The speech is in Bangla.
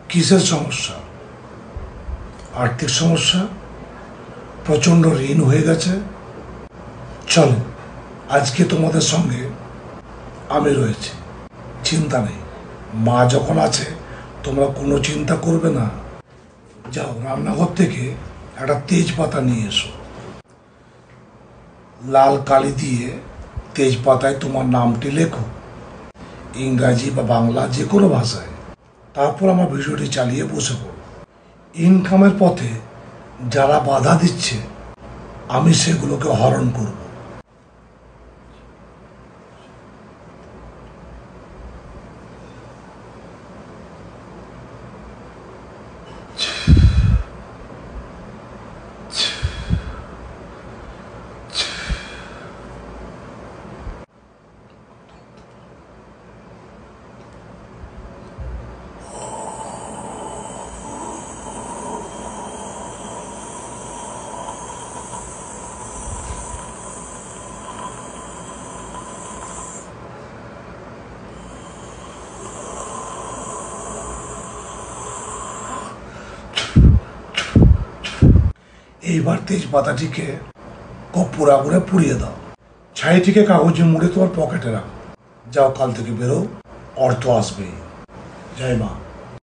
কিসের সমস্যা? আর্থিক সমস্যা? প্রচণ্ড ঋণ হয়ে গেছে? চলো, আজকে তোমাদের সঙ্গে আমি রয়েছি, চিন্তা নেই। মা যখন আছে তোমরা কোনো চিন্তা করবে না। যাও, রান্নাঘর থেকে একটা তেজপাতা নিয়ে এসো। লাল কালি দিয়ে তেজপাতায় তোমার নামটি লেখো, ইংরাজি বা বাংলা যে কোনো ভাষায়। তারপর আমার ভিডিওটি চালিয়ে বসে পড়ো। ইনকামের পথে যারা বাধা দিচ্ছে আমি সেগুলোকে হরণ করব। এইবার তেজপাতাটিকে কর্পূর আগুনে পুড়িয়ে দাও। ছাইটিকে কাগজে মুড়ে তোমার পকেটে রাখো। যাও, কাল থেকে বেরো, অর্থ আসবেই। জয় মা।